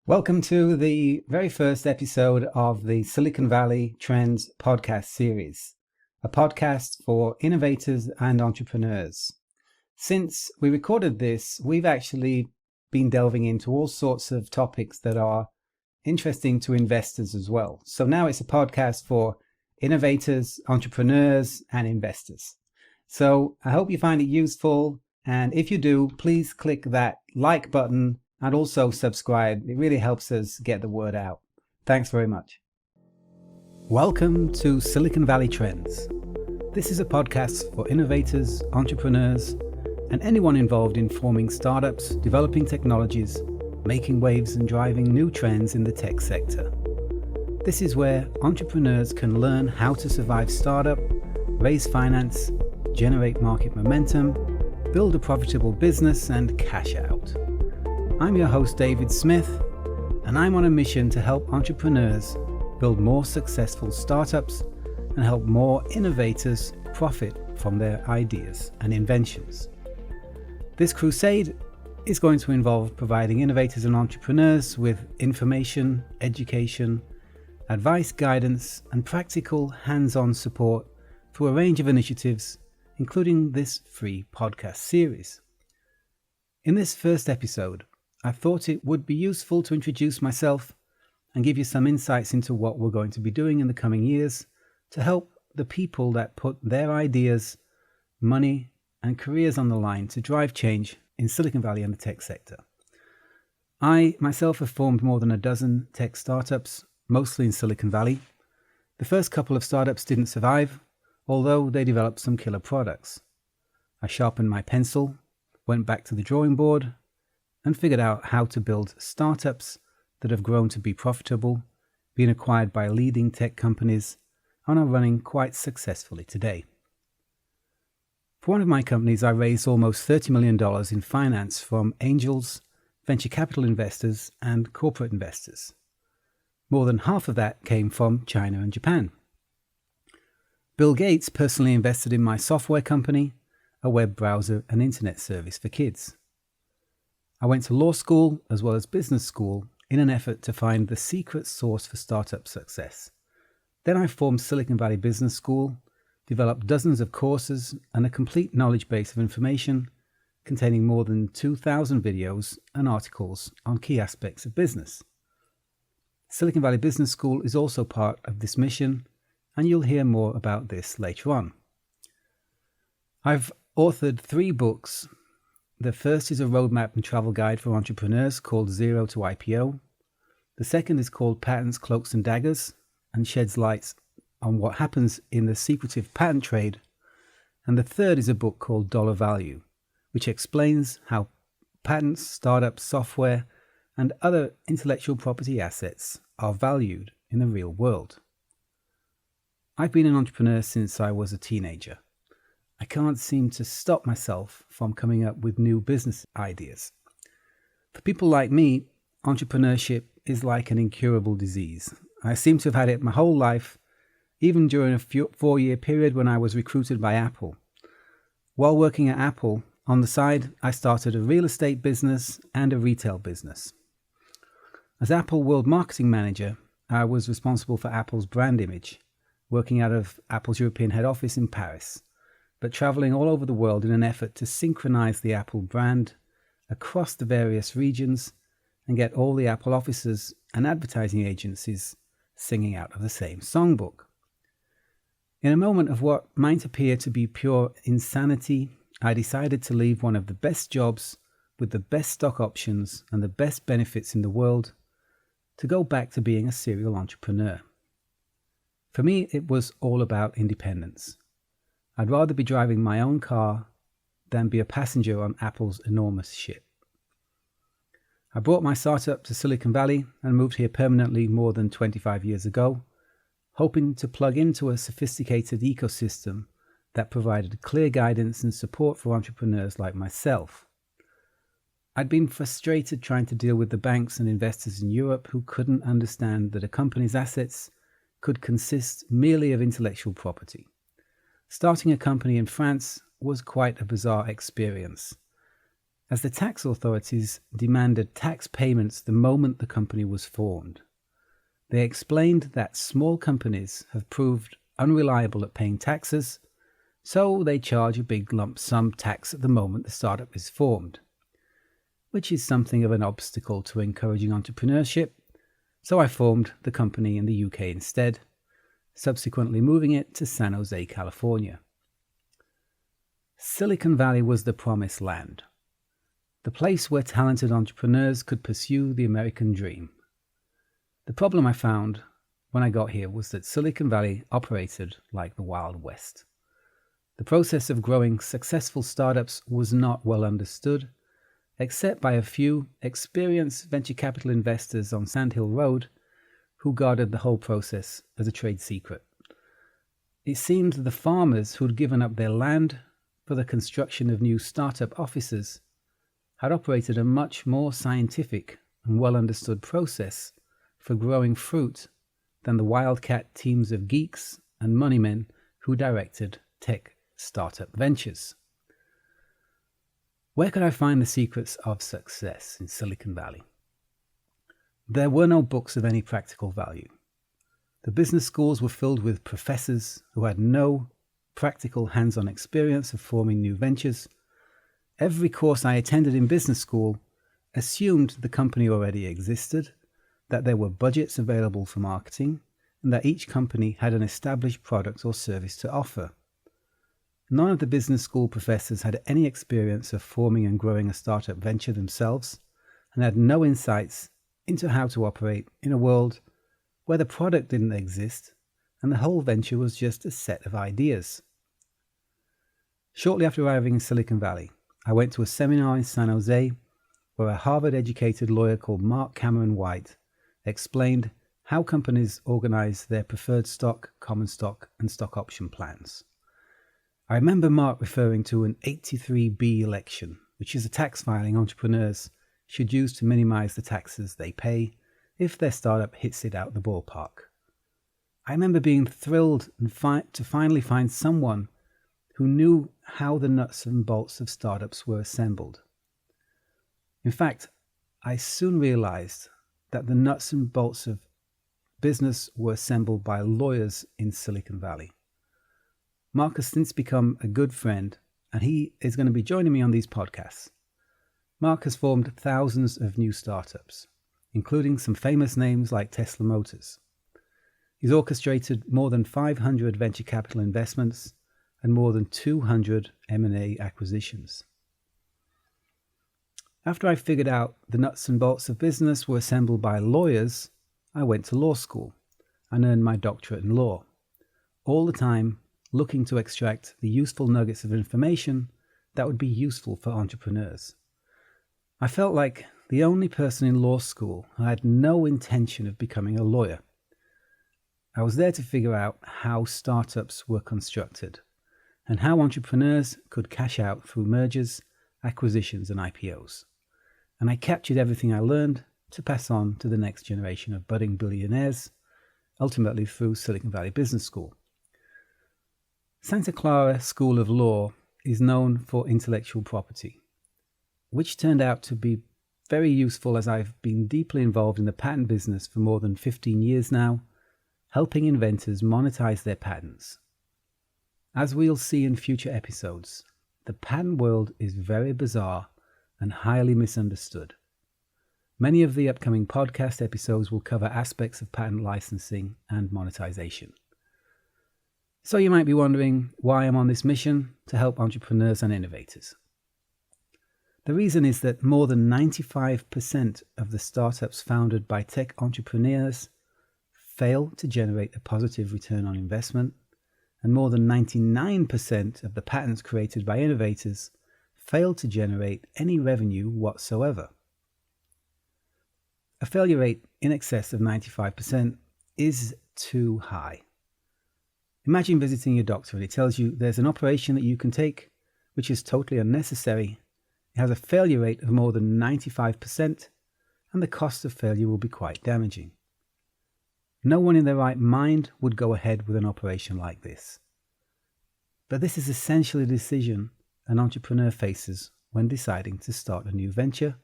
Welcome to the very first episode of the Silicon Valley Trends podcast series, a podcast for innovators and entrepreneurs. Since we recorded this, we've actually been delving into all sorts of topics that are interesting to investors as well. So now it's a podcast for innovators, entrepreneurs, and investors. So I hope you find it useful. And if you do, please click that like button and also subscribe. It really helps us get the word out. Thanks very much. Welcome to Silicon Valley Trends. This is a podcast for innovators, entrepreneurs, and anyone involved in forming startups, developing technologies, making waves and driving new trends in the tech sector. This is where entrepreneurs can learn how to survive startup, raise finance, generate market momentum, build a profitable business, and cash out. I'm your host, David Smith, and I'm on a mission to help entrepreneurs build more successful startups and help more innovators profit from their ideas and inventions. This crusade is going to involve providing innovators and entrepreneurs with information, education, advice, guidance, and practical hands-on support through a range of initiatives, including this free podcast series. In this first episode, I thought it would be useful to introduce myself and give you some insights into what we're going to be doing in the coming years to help the people that put their ideas, money, and careers on the line to drive change in Silicon Valley and the tech sector. I myself have formed more than a dozen tech startups, mostly in Silicon Valley. The first couple of startups didn't survive, although they developed some killer products. I sharpened my pencil, went back to the drawing board, and figured out how to build startups that have grown to be profitable, been acquired by leading tech companies, and are running quite successfully today. For one of my companies, I raised almost $30 million in finance from angels, venture capital investors, and corporate investors. More than half of that came from China and Japan. Bill Gates personally invested in my software company, a web browser and internet service for kids. I went to law school as well as business school in an effort to find the secret sauce for startup success. Then I formed Silicon Valley Business School, developed dozens of courses and a complete knowledge base of information containing more than 2,000 videos and articles on key aspects of business. Silicon Valley Business School is also part of this mission, and you'll hear more about this later on. I've authored 3 books. The first is a roadmap and travel guide for entrepreneurs called Zero to IPO. The second is called Patents, Cloaks and Daggers and sheds light on what happens in the secretive patent trade. And the third is a book called Dollar Value, which explains how patents, startups, software, and other intellectual property assets are valued in the real world. I've been an entrepreneur since I was a teenager. I can't seem to stop myself from coming up with new business ideas. For people like me, entrepreneurship is like an incurable disease. I seem to have had it my whole life, even during a 4-year period when I was recruited by Apple. While working at Apple, on the side, I started a real estate business and a retail business. As Apple World Marketing Manager, I was responsible for Apple's brand image, working out of Apple's European head office in Paris, but traveling all over the world in an effort to synchronize the Apple brand across the various regions and get all the Apple offices and advertising agencies singing out of the same songbook. In a moment of what might appear to be pure insanity, I decided to leave one of the best jobs with the best stock options and the best benefits in the world to go back to being a serial entrepreneur. For me, it was all about independence. I'd rather be driving my own car than be a passenger on Apple's enormous ship. I brought my startup to Silicon Valley and moved here permanently more than 25 years ago, hoping to plug into a sophisticated ecosystem that provided clear guidance and support for entrepreneurs like myself. I'd been frustrated trying to deal with the banks and investors in Europe who couldn't understand that a company's assets could consist merely of intellectual property. Starting a company in France was quite a bizarre experience. as the tax authorities demanded tax payments the moment the company was formed. They explained that small companies have proved unreliable at paying taxes, so they charge a big lump sum tax at the moment the startup is formed, which is something of an obstacle to encouraging entrepreneurship, so I formed the company in the UK instead, subsequently moving it to San Jose, California. Silicon Valley was the promised land, the place where talented entrepreneurs could pursue the American dream. The problem I found when I got here was that Silicon Valley operated like the Wild West. The process of growing successful startups was not well understood, except by a few experienced venture capital investors on Sand Hill Road who guarded the whole process as a trade secret. It seemed the farmers who'd given up their land for the construction of new startup offices had operated a much more scientific and well understood process for growing fruit than the wildcat teams of geeks and moneymen who directed tech startup ventures. Where could I find the secrets of success in Silicon Valley? There were no books of any practical value. The business schools were filled with professors who had no practical hands-on experience of forming new ventures. Every course I attended in business school assumed the company already existed, that there were budgets available for marketing, and that each company had an established product or service to offer. None of the business school professors had any experience of forming and growing a startup venture themselves, and had no insights into how to operate in a world where the product didn't exist and the whole venture was just a set of ideas. Shortly after arriving in Silicon Valley, I went to a seminar in San Jose where a Harvard-educated lawyer called Mark Cameron White explained how companies organize their preferred stock, common stock, and stock option plans. I remember Mark referring to an 83B election, which is a tax filing entrepreneurs should use to minimize the taxes they pay if their startup hits it out the ballpark. I remember being thrilled to finally find someone who knew how the nuts and bolts of startups were assembled. In fact, I soon realized that the nuts and bolts of business were assembled by lawyers in Silicon Valley. Mark has since become a good friend, and he is going to be joining me on these podcasts. Mark has formed thousands of new startups, including some famous names like Tesla Motors. He's orchestrated more than 500 venture capital investments and more than 200 M&A acquisitions. After I figured out the nuts and bolts of business were assembled by lawyers, I went to law school and earned my doctorate in law, all the time looking to extract the useful nuggets of information that would be useful for entrepreneurs. I felt like the only person in law school who had no intention of becoming a lawyer. I was there to figure out how startups were constructed and how entrepreneurs could cash out through mergers, acquisitions, and IPOs. And I captured everything I learned to pass on to the next generation of budding billionaires, ultimately through Silicon Valley Business School. Santa Clara School of Law is known for intellectual property, which turned out to be very useful as I've been deeply involved in the patent business for more than 15 years now, helping inventors monetize their patents. As we'll see in future episodes, the patent world is very bizarre and highly misunderstood. Many of the upcoming podcast episodes will cover aspects of patent licensing and monetization. So you might be wondering why I'm on this mission to help entrepreneurs and innovators. The reason is that more than 95% of the startups founded by tech entrepreneurs fail to generate a positive return on investment, and more than 99% of the patents created by innovators fail to generate any revenue whatsoever. A failure rate in excess of 95% is too high. Imagine visiting your doctor and he tells you there's an operation that you can take which is totally unnecessary. It has a failure rate of more than 95%, and the cost of failure will be quite damaging. No one in their right mind would go ahead with an operation like this. But this is essentially a decision an entrepreneur faces when deciding to start a new venture,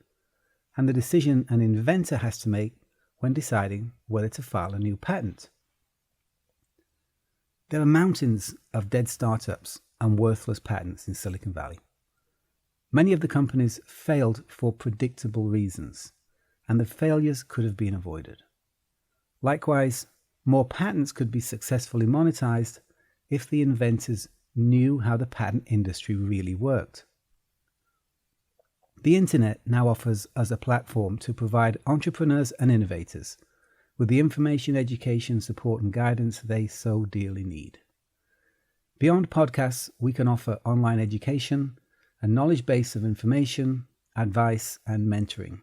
and the decision an inventor has to make when deciding whether to file a new patent. There are mountains of dead startups and worthless patents in Silicon Valley. Many of the companies failed for predictable reasons, and the failures could have been avoided. Likewise, more patents could be successfully monetized if the inventors knew how the patent industry really worked. The internet now offers us a platform to provide entrepreneurs and innovators with the information, education, support, and guidance they so dearly need. Beyond podcasts, we can offer online education, a knowledge base of information, advice, and mentoring.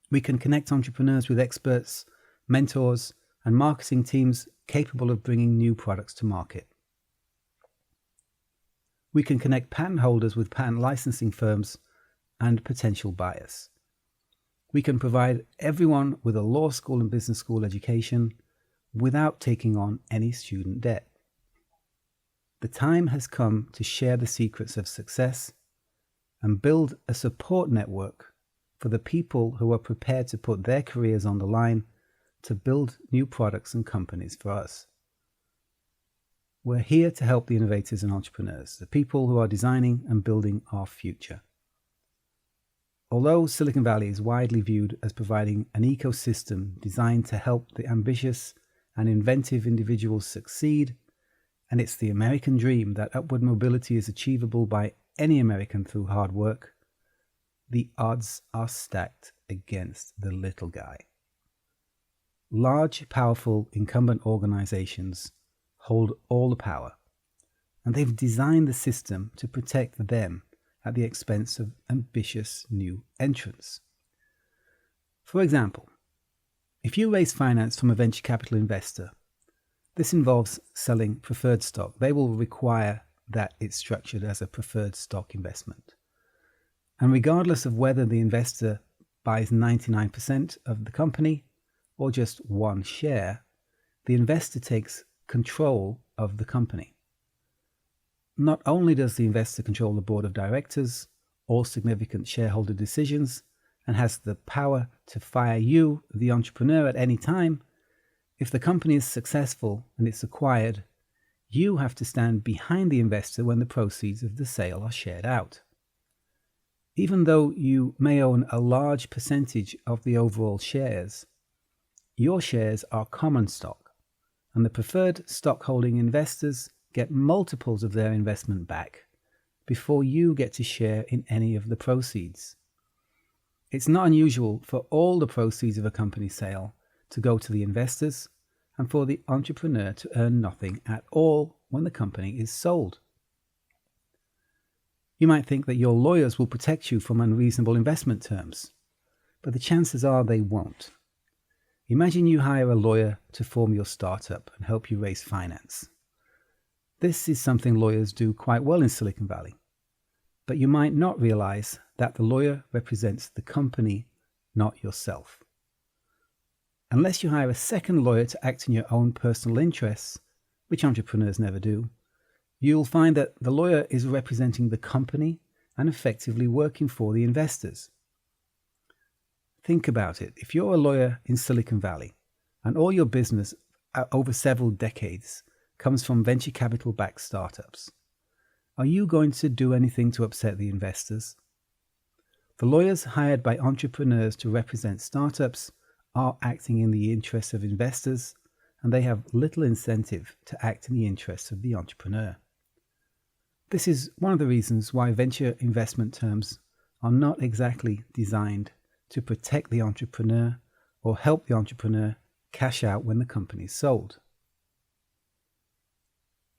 We can connect entrepreneurs with experts, mentors, and marketing teams capable of bringing new products to market. We can connect patent holders with patent licensing firms and potential buyers. We can provide everyone with a law school and business school education without taking on any student debt. The time has come to share the secrets of success and build a support network for the people who are prepared to put their careers on the line to build new products and companies for us. We're here to help the innovators and entrepreneurs, the people who are designing and building our future. Although Silicon Valley is widely viewed as providing an ecosystem designed to help the ambitious and inventive individuals succeed, and it's the American dream that upward mobility is achievable by any American through hard work, the odds are stacked against the little guy. Large, powerful, incumbent organizations hold all the power, and they've designed the system to protect them at the expense of ambitious new entrants. For example, if you raise finance from a venture capital investor, this involves selling preferred stock. They will require that it's structured as a preferred stock investment. And regardless of whether the investor buys 99% of the company or just one share, the investor takes control of the company. Not only does the investor control the board of directors, all significant shareholder decisions, and has the power to fire you, the entrepreneur, at any time, if the company is successful and it's acquired, you have to stand behind the investor when the proceeds of the sale are shared out. Even though you may own a large percentage of the overall shares, your shares are common stock, and the preferred stockholding investors get multiples of their investment back before you get to share in any of the proceeds. It's not unusual for all the proceeds of a company sale to go to the investors and for the entrepreneur to earn nothing at all when the company is sold. You might think that your lawyers will protect you from unreasonable investment terms, but the chances are they won't. Imagine you hire a lawyer to form your startup and help you raise finance. This is something lawyers do quite well in Silicon Valley, but you might not realize that the lawyer represents the company, not yourself. Unless you hire a second lawyer to act in your own personal interests, which entrepreneurs never do, you'll find that the lawyer is representing the company and effectively working for the investors. Think about it. If you're a lawyer in Silicon Valley and all your business over several decades comes from venture capital-backed startups, are you going to do anything to upset the investors? The lawyers hired by entrepreneurs to represent startups are acting in the interests of investors, and they have little incentive to act in the interests of the entrepreneur. This is one of the reasons why venture investment terms are not exactly designed to protect the entrepreneur or help the entrepreneur cash out when the company is sold.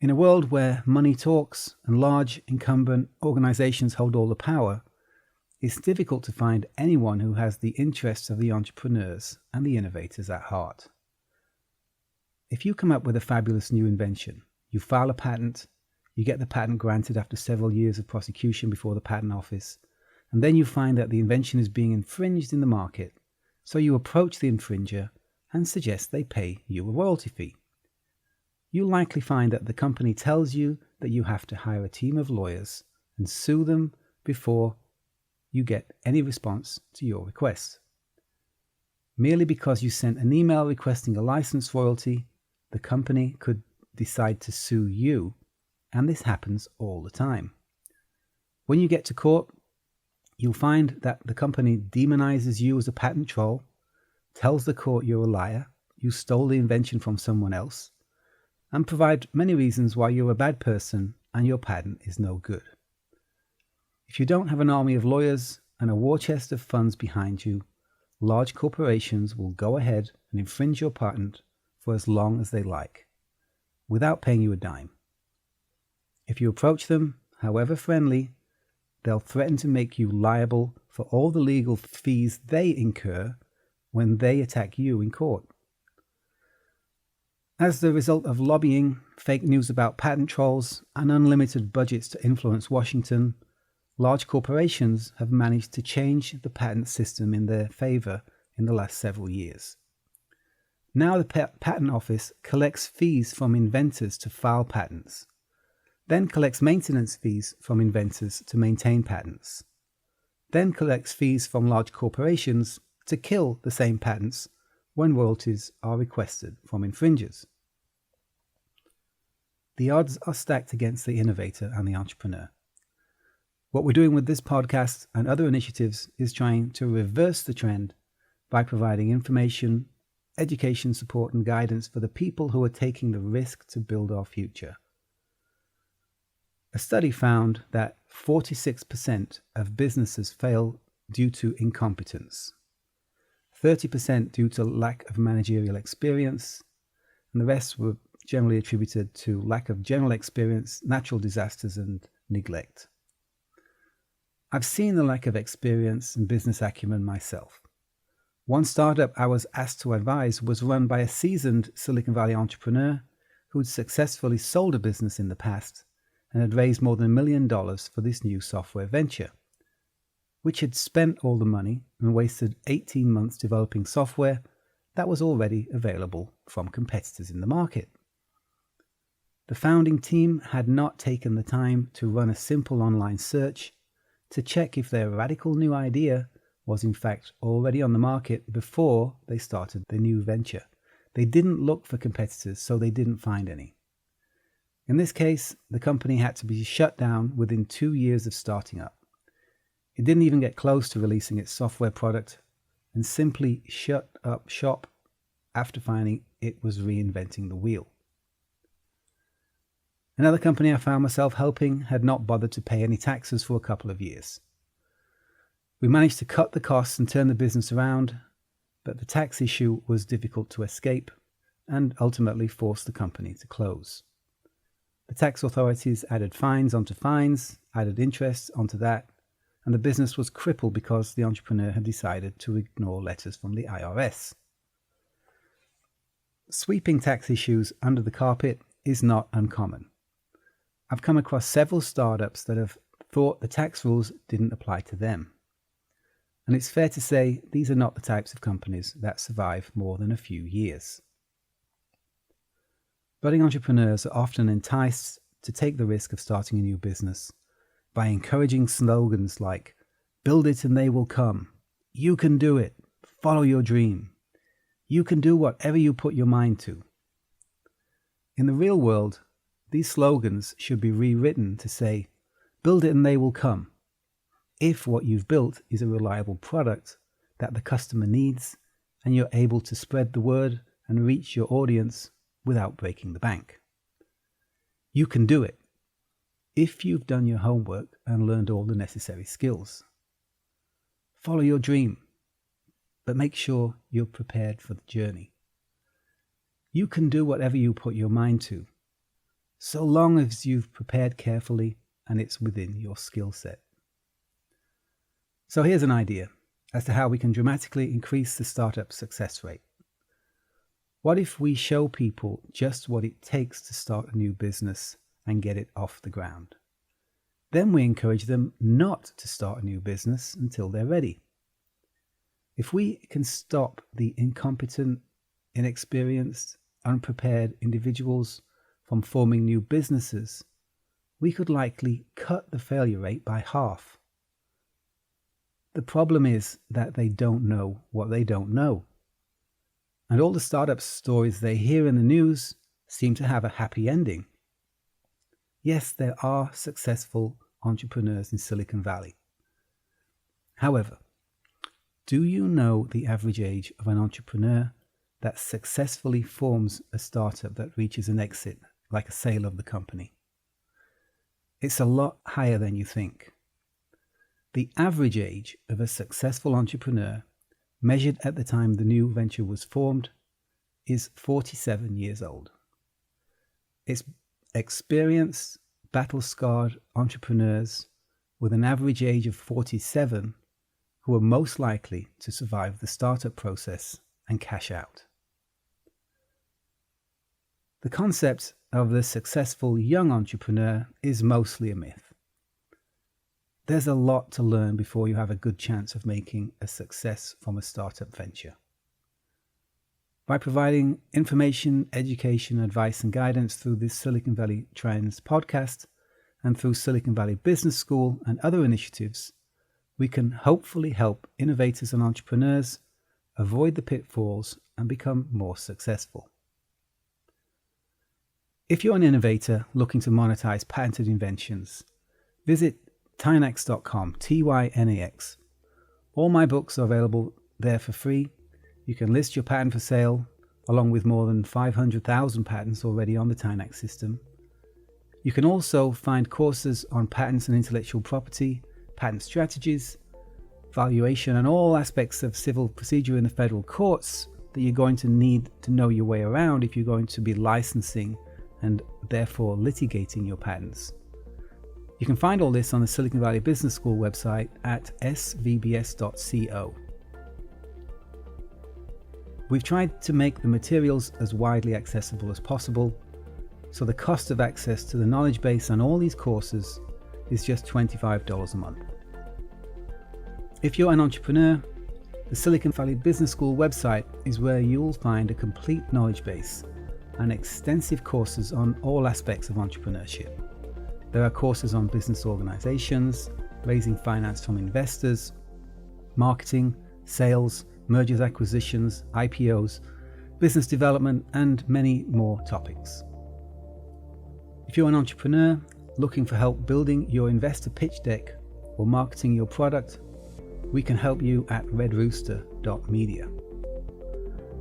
In a world where money talks and large incumbent organizations hold all the power, it's difficult to find anyone who has the interests of the entrepreneurs and the innovators at heart. If you come up with a fabulous new invention, you file a patent, you get the patent granted after several years of prosecution before the patent office, and then you find that the invention is being infringed in the market, so you approach the infringer and suggest they pay you a royalty fee. You'll likely find that the company tells you that you have to hire a team of lawyers and sue them before you get any response to your request. Merely because you sent an email requesting a license royalty, the company could decide to sue you, and this happens all the time. When you get to court, you'll find that the company demonizes you as a patent troll, tells the court you're a liar, you stole the invention from someone else, and provide many reasons why you're a bad person and your patent is no good. If you don't have an army of lawyers and a war chest of funds behind you, large corporations will go ahead and infringe your patent for as long as they like, without paying you a dime. If you approach them, however friendly, they'll threaten to make you liable for all the legal fees they incur when they attack you in court. As the result of lobbying, fake news about patent trolls, and unlimited budgets to influence Washington, large corporations have managed to change the patent system in their favor in the last several years. Now the Patent Office collects fees from inventors to file patents, then collects maintenance fees from inventors to maintain patents, then collects fees from large corporations to kill the same patents when royalties are requested from infringers. The odds are stacked against the innovator and the entrepreneur. What we're doing with this podcast and other initiatives is trying to reverse the trend by providing information, education, support, and guidance for the people who are taking the risk to build our future. A study found that 46% of businesses fail due to incompetence, 30% due to lack of managerial experience, and the rest were generally attributed to lack of general experience, natural disasters, and neglect. I've seen the lack of experience and business acumen myself. One startup I was asked to advise was run by a seasoned Silicon Valley entrepreneur who'd successfully sold a business in the past and had raised more than $1 million for this new software venture, which had spent all the money and wasted 18 months developing software that was already available from competitors in the market. The founding team had not taken the time to run a simple online search to check if their radical new idea was in fact already on the market before they started the new venture. They didn't look for competitors, so they didn't find any. In this case, the company had to be shut down within 2 years of starting up. It didn't even get close to releasing its software product and simply shut up shop after finding it was reinventing the wheel. Another company I found myself helping had not bothered to pay any taxes for a couple of years. We managed to cut the costs and turn the business around, but the tax issue was difficult to escape and ultimately forced the company to close. The tax authorities added fines onto fines, added interest onto that, and the business was crippled because the entrepreneur had decided to ignore letters from the IRS. Sweeping tax issues under the carpet is not uncommon. I've come across several startups that have thought the tax rules didn't apply to them. And it's fair to say these are not the types of companies that survive more than a few years. Budding entrepreneurs are often enticed to take the risk of starting a new business by encouraging slogans like, "Build it and they will come," "You can do it," "Follow your dream," "You can do whatever you put your mind to." In the real world, these slogans should be rewritten to say, "Build it and they will come," if what you've built is a reliable product that the customer needs and you're able to spread the word and reach your audience without breaking the bank. You can do it if you've done your homework and learned all the necessary skills. Follow your dream, but make sure you're prepared for the journey. You can do whatever you put your mind to, so long as you've prepared carefully and it's within your skill set. So here's an idea as to how we can dramatically increase the startup success rate. What if we show people just what it takes to start a new business and get it off the ground? Then we encourage them not to start a new business until they're ready. If we can stop the incompetent, inexperienced, unprepared individuals from forming new businesses, we could likely cut the failure rate by half The problem is that they don't know what they don't know. And all the startup stories they hear in the news seem to have a happy ending. Yes, there are successful entrepreneurs in Silicon Valley. However, do you know the average age of an entrepreneur that successfully forms a startup that reaches an exit, like a sale of the company? It's a lot higher than you think. The average age of a successful entrepreneur, measured at the time the new venture was formed, is 47 years old. It's experienced, battle-scarred entrepreneurs with an average age of 47 who are most likely to survive the startup process and cash out. The concept of the successful young entrepreneur is mostly a myth. There's a lot to learn before you have a good chance of making a success from a startup venture. By providing information, education, advice and guidance through this Silicon Valley Trends podcast and through Silicon Valley Business School and other initiatives, we can hopefully help innovators and entrepreneurs avoid the pitfalls and become more successful. If you're an innovator looking to monetize patented inventions, visit Tynax.com, Tynax. All my books are available there for free. You can list your patent for sale, along with more than 500,000 patents already on the Tynax system. You can also find courses on patents and intellectual property, patent strategies, valuation, and all aspects of civil procedure in the federal courts that you're going to need to know your way around if you're going to be licensing and therefore litigating your patents. You can find all this on the Silicon Valley Business School website at svbs.co. We've tried to make the materials as widely accessible as possible, so the cost of access to the knowledge base on all these courses is just $25 a month. If you're an entrepreneur, the Silicon Valley Business School website is where you'll find a complete knowledge base and extensive courses on all aspects of entrepreneurship. There are courses on business organizations, raising finance from investors, marketing, sales, mergers, acquisitions, IPOs, business development, and many more topics. If you're an entrepreneur looking for help building your investor pitch deck or marketing your product, we can help you at redrooster.media.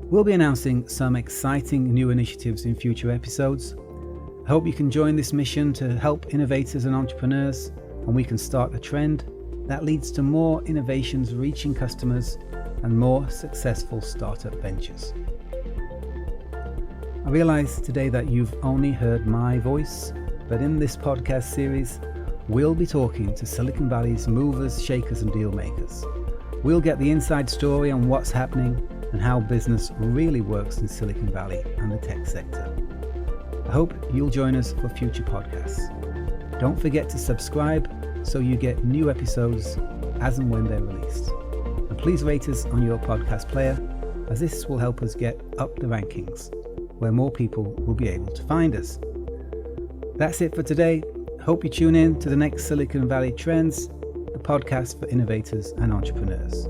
We'll be announcing some exciting new initiatives in future episodes. I hope you can join this mission to help innovators and entrepreneurs, and we can start a trend that leads to more innovations reaching customers and more successful startup ventures. I realize today that you've only heard my voice, but in this podcast series, we'll be talking to Silicon Valley's movers, shakers, and deal makers. We'll get the inside story on what's happening and how business really works in Silicon Valley and the tech sector. I hope you'll join us for future podcasts. Don't forget to subscribe so you get new episodes as and when they're released. And please rate us on your podcast player, as this will help us get up the rankings, where more people will be able to find us. That's it for today. Hope you tune in to the next Silicon Valley Trends, the podcast for innovators and entrepreneurs.